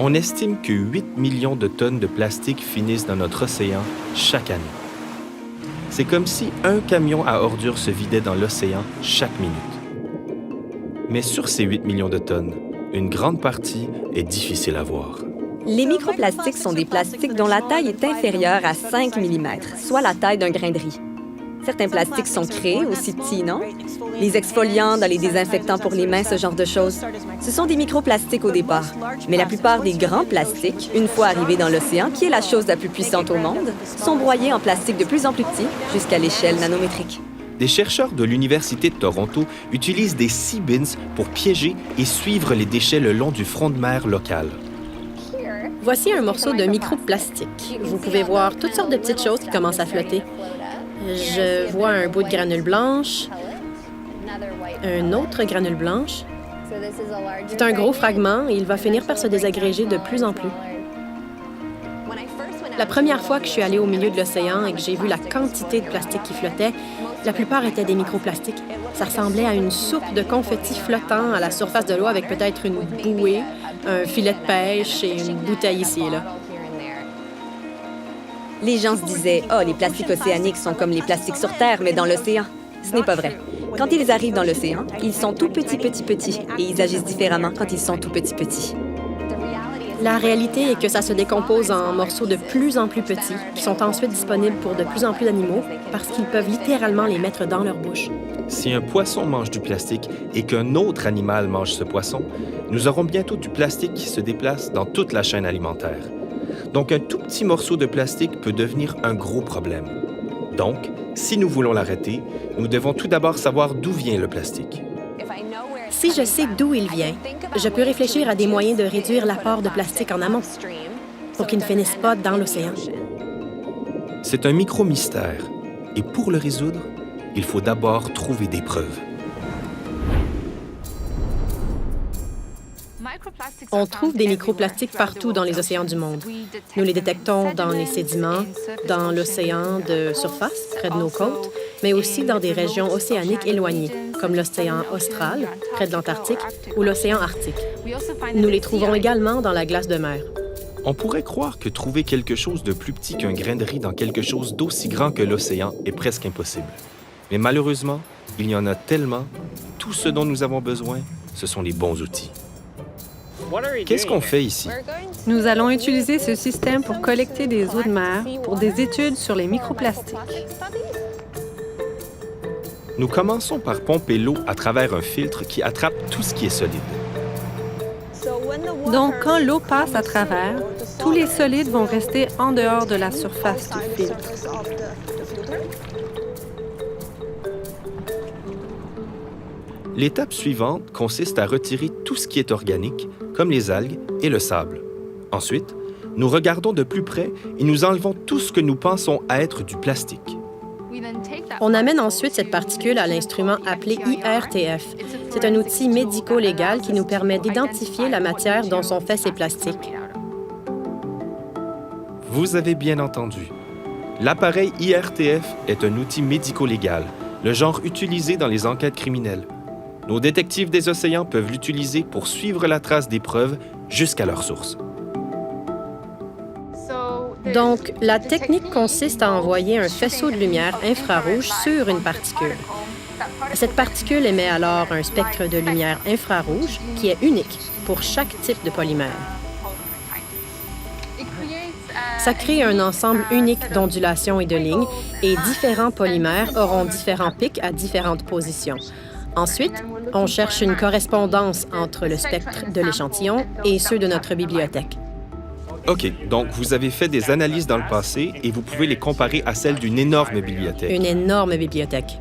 On estime que 8 millions de tonnes de plastique finissent dans notre océan chaque année. C'est comme si un camion à ordures se vidait dans l'océan chaque minute. Mais sur ces 8 millions de tonnes, une grande partie est difficile à voir. Les microplastiques sont des plastiques dont la taille est inférieure à 5 mm, soit la taille d'un grain de riz. Certains plastiques sont créés aussi petits, non? Les exfoliants dans les désinfectants pour les mains, ce genre de choses. Ce sont des microplastiques au départ. Mais la plupart des grands plastiques, une fois arrivés dans l'océan, qui est la chose la plus puissante au monde, sont broyés en plastique de plus en plus petit, jusqu'à l'échelle nanométrique. Des chercheurs de l'Université de Toronto utilisent des sea bins pour piéger et suivre les déchets le long du front de mer local. Voici un morceau de microplastique. Vous pouvez voir toutes sortes de petites choses qui commencent à flotter. Je vois un bout de granule blanche, un autre granule blanche. C'est un gros fragment et il va finir par se désagréger de plus en plus. La première fois que je suis allée au milieu de l'océan et que j'ai vu la quantité de plastique qui flottait, la plupart étaient des microplastiques. Ça ressemblait à une soupe de confettis flottant à la surface de l'eau avec peut-être une bouée, un filet de pêche et une bouteille ici et là. Les gens se disaient « Oh, les plastiques océaniques sont comme les plastiques sur Terre, mais dans l'océan. » Ce n'est pas vrai. Quand ils arrivent dans l'océan, ils sont tout petits, et ils agissent différemment quand ils sont tout petits. La réalité est que ça se décompose en morceaux de plus en plus petits, qui sont ensuite disponibles pour de plus en plus d'animaux, parce qu'ils peuvent littéralement les mettre dans leur bouche. Si un poisson mange du plastique et qu'un autre animal mange ce poisson, nous aurons bientôt du plastique qui se déplace dans toute la chaîne alimentaire. Donc, un tout petit morceau de plastique peut devenir un gros problème. Donc, si nous voulons l'arrêter, nous devons tout d'abord savoir d'où vient le plastique. Si je sais d'où il vient, je peux réfléchir à des moyens de réduire l'apport de plastique en amont pour qu'il ne finisse pas dans l'océan. C'est un micro-mystère. Et pour le résoudre, il faut d'abord trouver des preuves. On trouve des microplastiques partout dans les océans du monde. Nous les détectons dans les sédiments, dans l'océan de surface, près de nos côtes, mais aussi dans des régions océaniques éloignées, comme l'océan austral, près de l'Antarctique, ou l'océan Arctique. Nous les trouvons également dans la glace de mer. On pourrait croire que trouver quelque chose de plus petit qu'un grain de riz dans quelque chose d'aussi grand que l'océan est presque impossible. Mais malheureusement, il y en a tellement. Tout ce dont nous avons besoin, ce sont les bons outils. Qu'est-ce qu'on fait ici? Nous allons utiliser ce système pour collecter des eaux de mer pour des études sur les microplastiques. Nous commençons par pomper l'eau à travers un filtre qui attrape tout ce qui est solide. Donc, quand l'eau passe à travers, tous les solides vont rester en dehors de la surface du filtre. L'étape suivante consiste à retirer tout ce qui est organique, comme les algues et le sable. Ensuite, nous regardons de plus près et nous enlevons tout ce que nous pensons être du plastique. On amène ensuite cette particule à l'instrument appelé IRTF. C'est un outil médico-légal qui nous permet d'identifier la matière dont sont faits ces plastiques. Vous avez bien entendu. L'appareil IRTF est un outil médico-légal, le genre utilisé dans les enquêtes criminelles. Nos détectives des océans peuvent l'utiliser pour suivre la trace des preuves jusqu'à leur source. Donc, la technique consiste à envoyer un faisceau de lumière infrarouge sur une particule. Cette particule émet alors un spectre de lumière infrarouge qui est unique pour chaque type de polymère. Ça crée un ensemble unique d'ondulations et de lignes, et différents polymères auront différents pics à différentes positions. Ensuite, on cherche une correspondance entre le spectre de l'échantillon et ceux de notre bibliothèque. OK, donc vous avez fait des analyses dans le passé et vous pouvez les comparer à celles d'une énorme bibliothèque. Une énorme bibliothèque.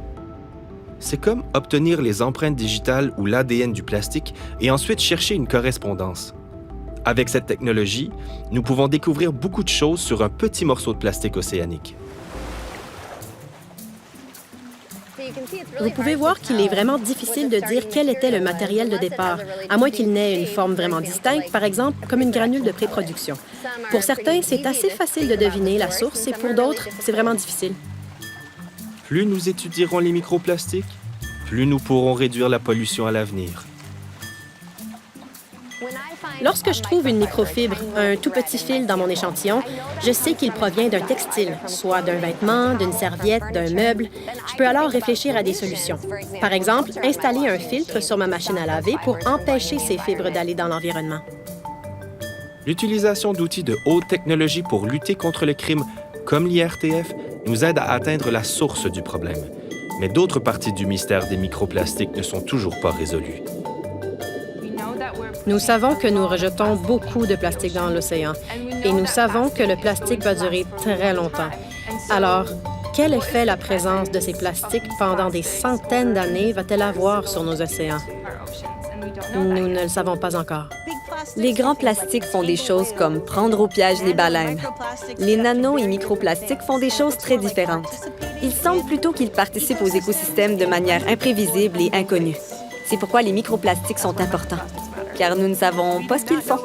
C'est comme obtenir les empreintes digitales ou l'ADN du plastique et ensuite chercher une correspondance. Avec cette technologie, nous pouvons découvrir beaucoup de choses sur un petit morceau de plastique océanique. Vous pouvez voir qu'il est vraiment difficile de dire quel était le matériel de départ, à moins qu'il n'ait une forme vraiment distincte, par exemple comme une granule de pré-production. Pour certains, c'est assez facile de deviner la source et pour d'autres, c'est vraiment difficile. Plus nous étudierons les microplastiques, plus nous pourrons réduire la pollution à l'avenir. Lorsque je trouve une microfibre, un tout petit fil dans mon échantillon, je sais qu'il provient d'un textile, soit d'un vêtement, d'une serviette, d'un meuble. Je peux alors réfléchir à des solutions. Par exemple, installer un filtre sur ma machine à laver pour empêcher ces fibres d'aller dans l'environnement. L'utilisation d'outils de haute technologie pour lutter contre le crime, comme l'IRTF, nous aide à atteindre la source du problème. Mais d'autres parties du mystère des microplastiques ne sont toujours pas résolues. Nous savons que nous rejetons beaucoup de plastique dans l'océan et nous savons que le plastique va durer très longtemps. Alors, quel effet la présence de ces plastiques pendant des centaines d'années va-t-elle avoir sur nos océans? Nous ne le savons pas encore. Les grands plastiques font des choses comme prendre au piège les baleines. Les nano- et microplastiques font des choses très différentes. Il semble plutôt qu'ils participent aux écosystèmes de manière imprévisible et inconnue. C'est pourquoi les microplastiques sont importants, car nous ne savons pas ce qu'ils font.